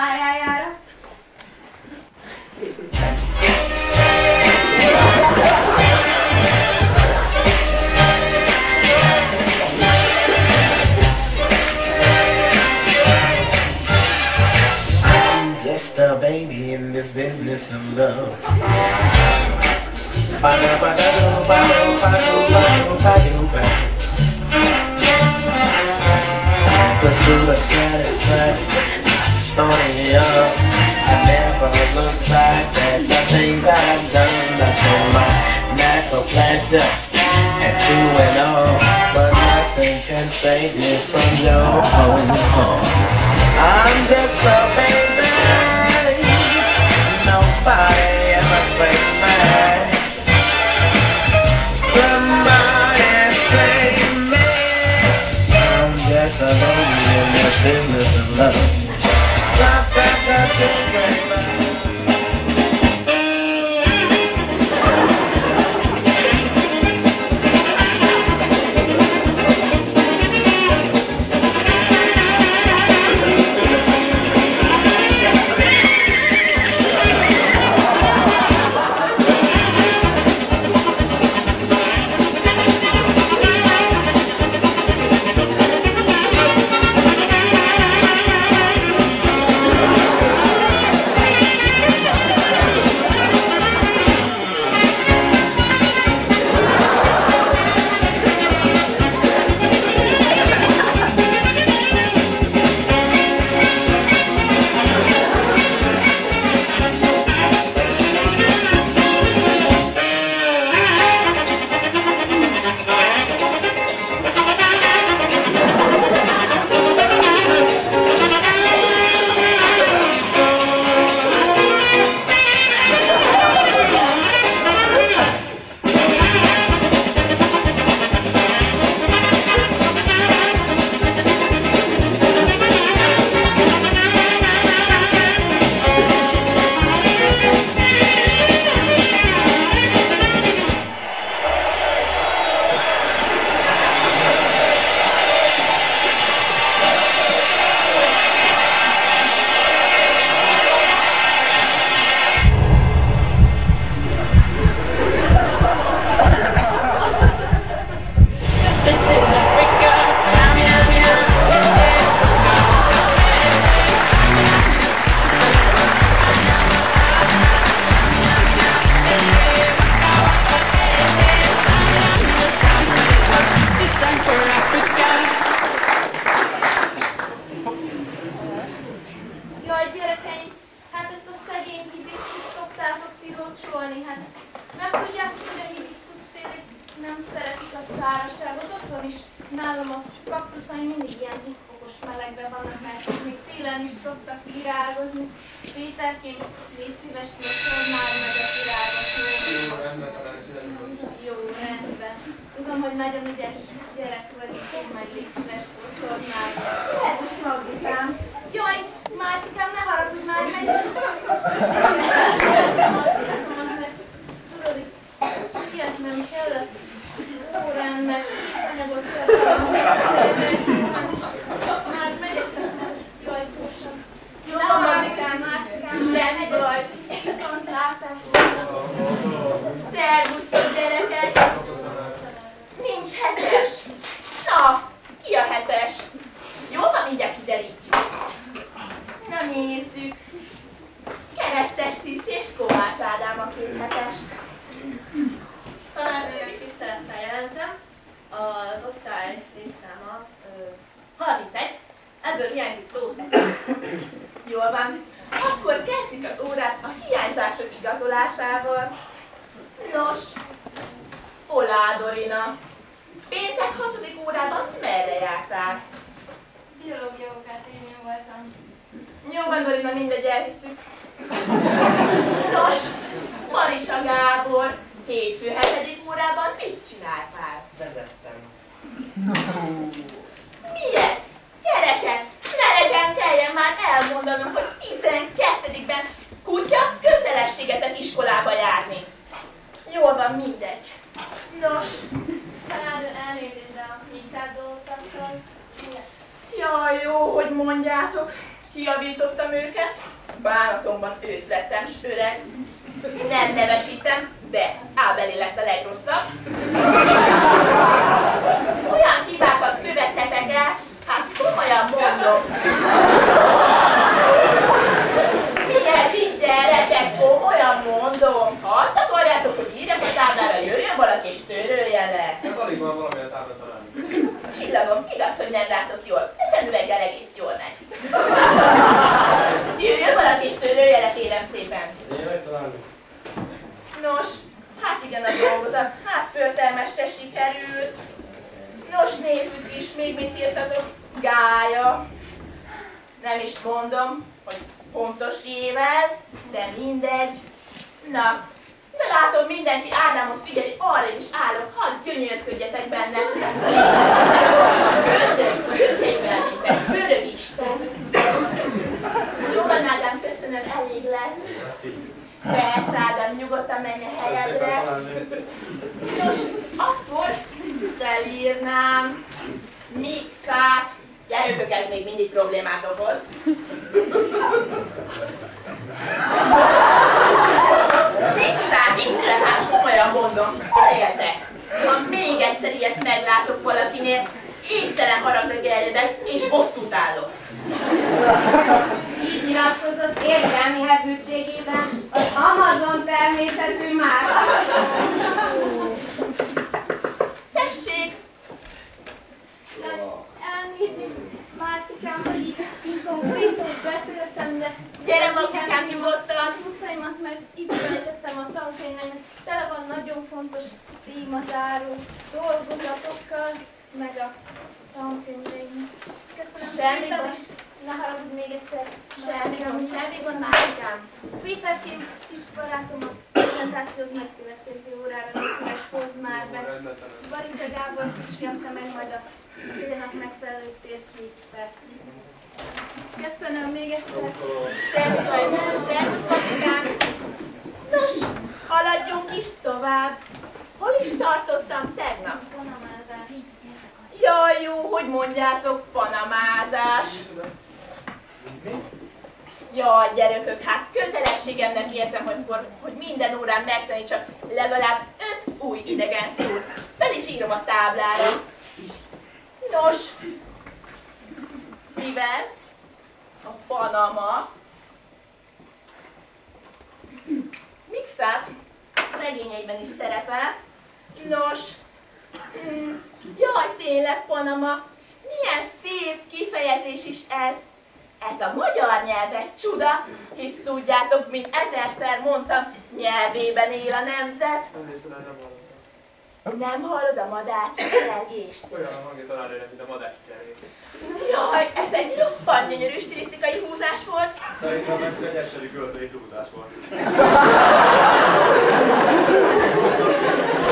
pályájára. Just a baby in this business of love. Pursue a satisfaction, starting up. I never look back at the things I've done. I show my knack for pleasure and to and all, but nothing can save me from your own home. I'm just a baby, nobody ever played me. Somebody save me. I'm just a baby in this business of love. Jól van, mindegy. Nos, talán elnézést, de a mixát dolgoztatok. Jaj, jó, hogy mondjátok. Kijavítottam őket. bánatomban ősz lettem, s öreg. Nem nevesítem, de Ábelé lett a legrosszabb. Olyan hibákat követhetek el, hát komolyan mondom. Mi ez így, gyerekek, komolyan mondom. Ha azt akarjátok, hogy írjak a táblára, jöjjön valaki és törölje le. Hát alig van valami a táblát találni. Csillagom, igaz, hogy nem látok jól, de szemüveggel egész jól megy. Jöjjön valaki és törölje le, kérem szépen. Én megtalálni. Nos, hát igen a dolgozat, hát föltelmesre sikerült. Nos, nézzük is, még mit írtatok. Gája. Nem is mondom, hogy pontos jével, de mindegy. Na, de látom, mindenki Ádámot figyeli, arra is állok, hadd gyönyörködjetek benne. Kötényben, mint egy pörög Isten. Jó van, Ádám, köszönöm, elég lesz. Persze, Ádám, nyugodtan menj a helyedre. Nos, akkor felírnám Mixát. Gyerőkök, ez még mindig problémát okoz. Mixát, hát komolyan mondom, éltek. Ha még egyszer ilyet meglátok valakinél, égtelen haragra gerjedek és bosszút állok. Így nyilatkozott érzelmi hevültségében az Amazon természetű márka. Tessék! Elnézést, Mártikám, hogy így konkrétan beszéltem, de... Gyere magukám nyugodtan! Az utcaimat, mert itt felejtettem a tankönyvemet. Tele van nagyon fontos témazáró dolgozatokkal, meg a tankönyveim. Köszönöm Semmi szépen, baj. és ne haragudj még egyszer. Semmi gond, Márikám. Péterkém, kis barátom a prezentációt megkövetkező órára, légy szíves, hozd már be. Baricsa Gábor kisfiam, meg majd a célnak megfelelő térképet. Köszönöm még egyszer. Semmi baj, szervusz, Márikám. Nos, haladjunk is tovább. Hol is tartottam tegnap? Panamázás. Jaj, jó, hogy mondjátok, panamázás. Jaj, gyerekök, hát kötelességemnek érzem, hogy minden órán megtanítsak legalább 5 új idegen szót. Fel is írom a táblára. Nos, mivel a Panama Mixát regényeiben is szerepel. Nos, jaj, tényleg, Panama, milyen szép kifejezés is ez. Ez a magyar nyelv egy csuda, hisz tudjátok, mint ezerszer mondtam, nyelvében él a nemzet. Nem hallod a madárcsergést? Olyan a hangja talán olyan, mint a madárcsergés. Jaj, ez egy roppant gyönyörű stilisztikai húzás volt. Szerintem meg egy egyszerű költői túlzás volt.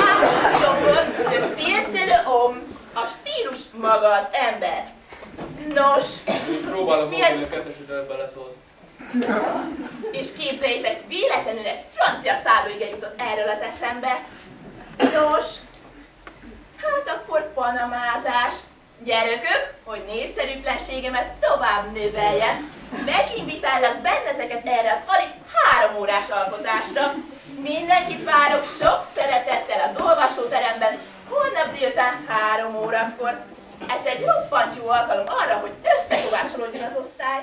Hát, Gyongor, de stílszerű a stílus maga az ember. Nos, Próbálom milyen... mondani, hogy a kettesítőben beleszólsz. És képzeljétek, véletlenül egy francia szállóige jutott erről az eszembe. Nos, hát akkor panamázás. Gyerekök, hogy népszerűtlenségemet tovább növeljen, meginvitálok benneteket erre az alig 3 órás alkotásra. Mindenkit várok sok szeretettel az olvasóteremben, holnap délután 3 órakor. Ez egy roppant jó alkalom arra, hogy összekovácsolódjon az osztály.